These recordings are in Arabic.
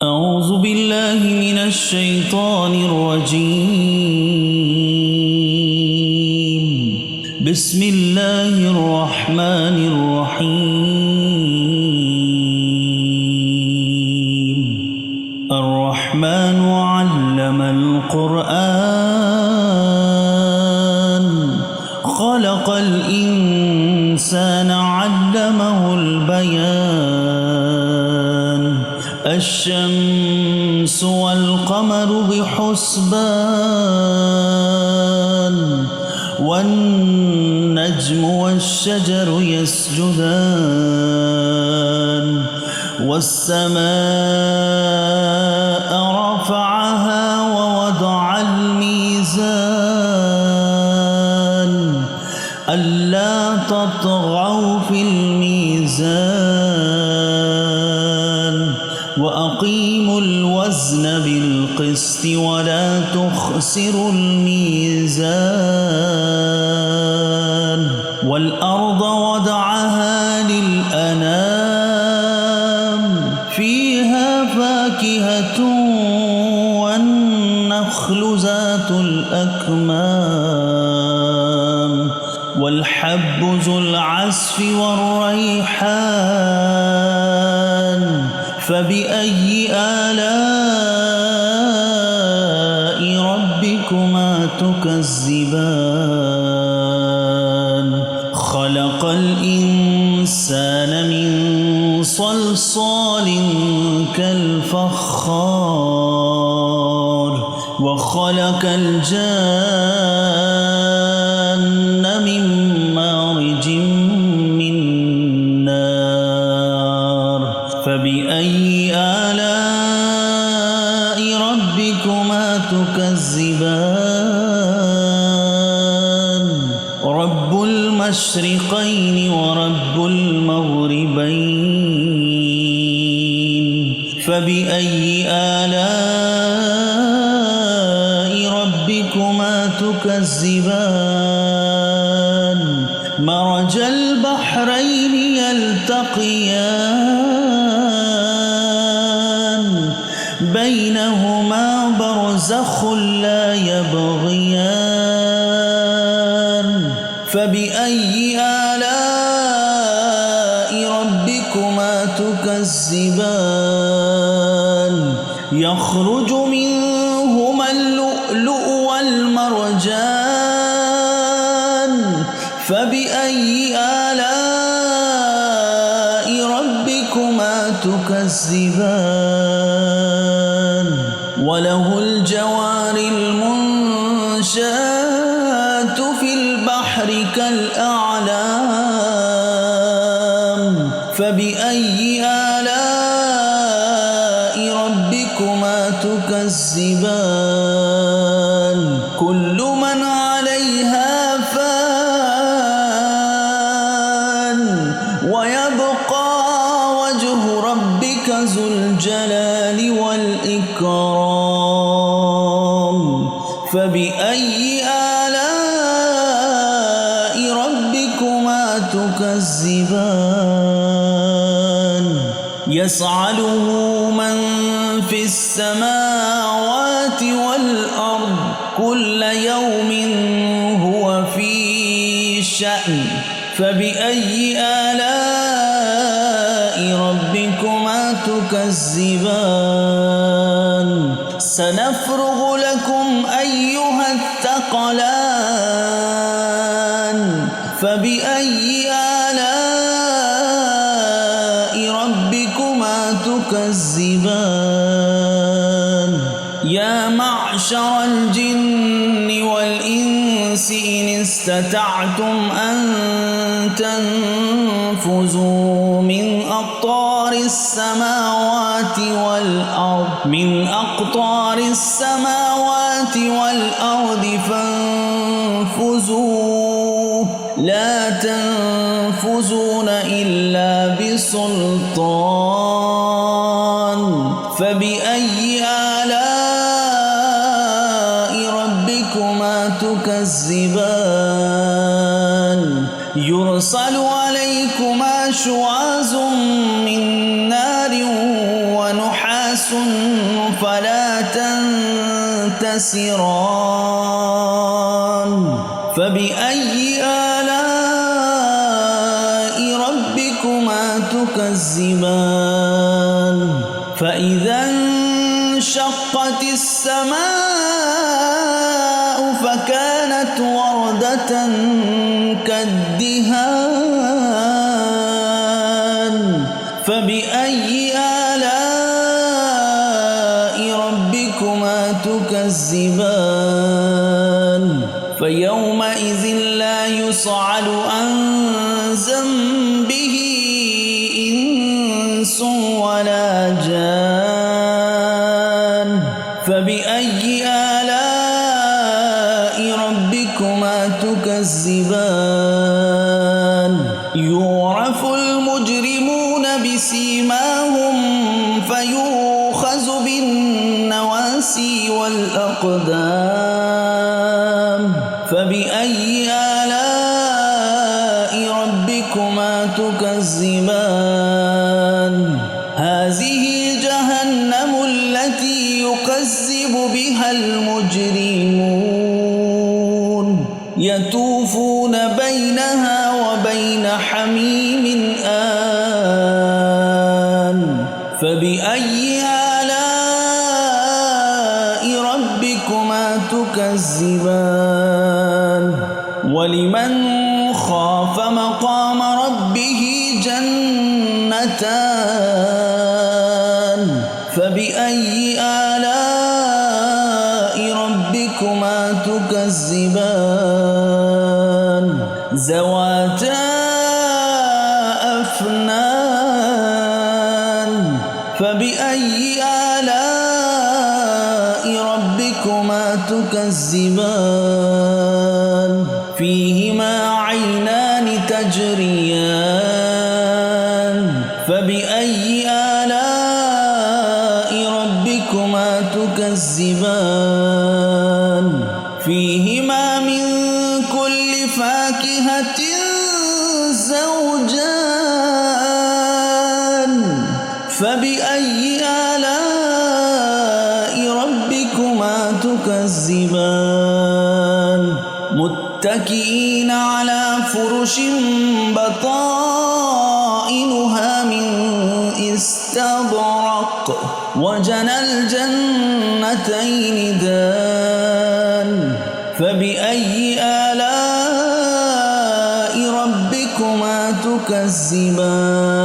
أعوذ بالله من الشيطان الرجيم. بسم الله الرحمن الرحيم. الرحمن علم القرآن خلق الإنسان علمه البيان. الشمس والقمر بحسبان والنجم والشجر يسجدان والسماء رفعها ووضع الميزان ألا تطغوا في الميزان وأقيموا الوزن بالقسط ولا تخسروا الميزان. والأرض وضعها للأنام فيها فاكهة والنخل ذات الأكمام والحب ذو العصف والريحان. فبأي آلاء ربكما تكذبان؟ خلق الإنسان من صلصال كالفخار وخلق الجان من مارج من نار. فبأي آلاء ربكما تكذبان؟ رب المشرقين ورب المغربين. فبأي آلاء ربكما تكذبان؟ مرج البحرين يلتقيان بينهما برزخ لا يبغيان. فبأي آلاء ربكما تكذبان؟ يخرج منهما اللؤلؤ والمرجان. فبأي آلاء ربكما تكذبان؟ وله الجوار المنشآت في البحر كالأعلام. فبأي آلاء ربكما تكذبان؟ كل من عليها فان ويبقى وجه ربك ذو الجلال والإكرام. فبأي آلاء ربكما تكذبان؟ يسأله من في السماوات والأرض كل يوم هو في شأن. فبأي آلاء ربكما تكذبان؟ سنفرغ لكم أيها الثقلان. فبأي آلاء ربكما تكذبان؟ يا معشر الجن والإنس إن استطعتم أن تنفذوا من أقطار السماوات والأرض فانفذوا لا تنفذون إلا بسلطان. فبأي آلاء ربكما تكذبان؟ يرسل عليكما شواظ من نار ونحاس فلا تنتصران فبأي آلاء ربكما تكذبان فإذا انشقت السماء فكانت وردة كالدهان فبأي آلاء ربكما تكذبان فيومئذ لا يصعد عن ذنبه إنس ولا جان فبأي آلاء ربكما تكذبان يعرف المجرمون بسيماهم فيؤخذ بالنواسي والأقدام فبأي آلاء ربكما تكذبان هذه جهنم التي يكذب بها المجرمون يطوفون بينها وبين حميم آن فبأي آلاء ربكما تكذبان ولمن خاف مقام ربه جنتان فبأي آلاء ربكما تكذبان ذواتا أفنان فبأي آلاء ربكما تكذبان فيهما عينان تجريان فبأي آلاء ربكما تكذبان فيهما من كل فاكهة زوجان فبأي آلاء ربكما تكذبان متكئين على فرش بطائنها من استبرق وجنى الجنتين دان فبأي آلاء ربكما تكذبان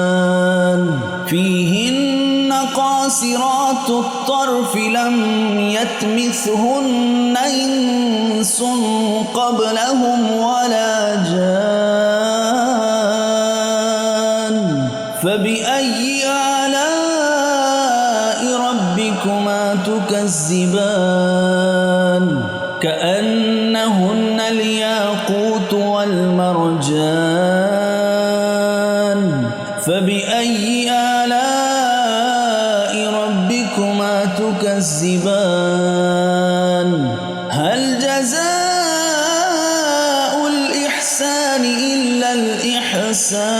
فيهن قاصرات الطرف لم يطمثهن إنس قبلهم ولا جان فبأي آلاء ربكما تكذبان كأنهن الياقوت والمرجان فبأي آلاء ربكما تكذبان هل جزاء الإحسان إلا الإحسان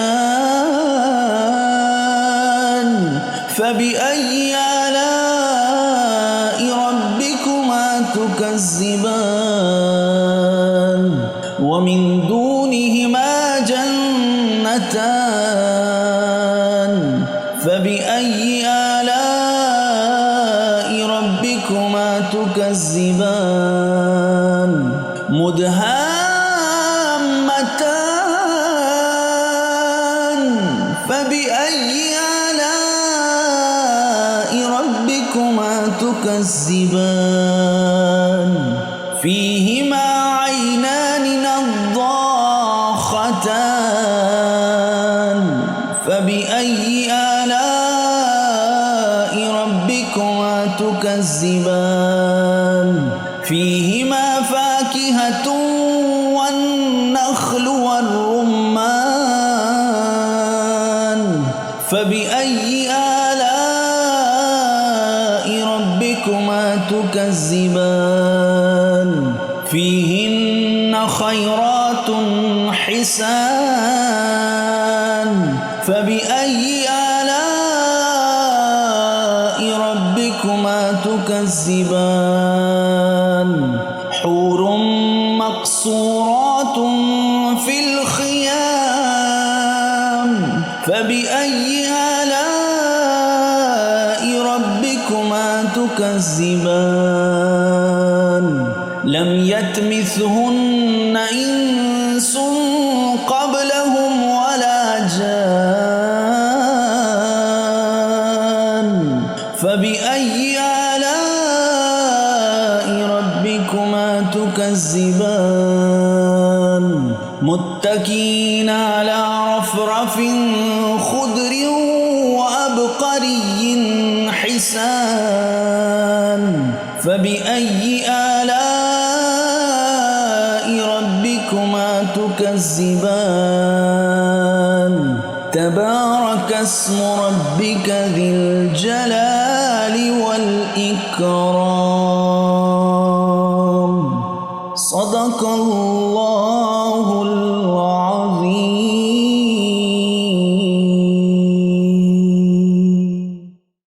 فبأي آلاء ربكما تكذبان ومن دونهما جنتان فبأي آلاء ربكما تكذبان مدهامتان فبأي آلاء ربكما تكذبان فيهما عينان نضاختان فبأي آلاء ربكما تكذبان فيهما فاكهة والنخل والرمان فبأي آلاء ربكما تكذبان فيهن خيرات حسان فبأي آلاء ربكما ربكما تكذبان حور مقصورات في الخيام فبأي آلاء ربكما تكذبان لم يطمثهن إنس قبلهم ولا جان فبأي آلاء ربكما تكذبان متكئين على رفرف خضر وعبقري حسان فبأي آلاء ربكما تكذبان تبارك اسم ربك ذي الجلال والإكرام صدق الله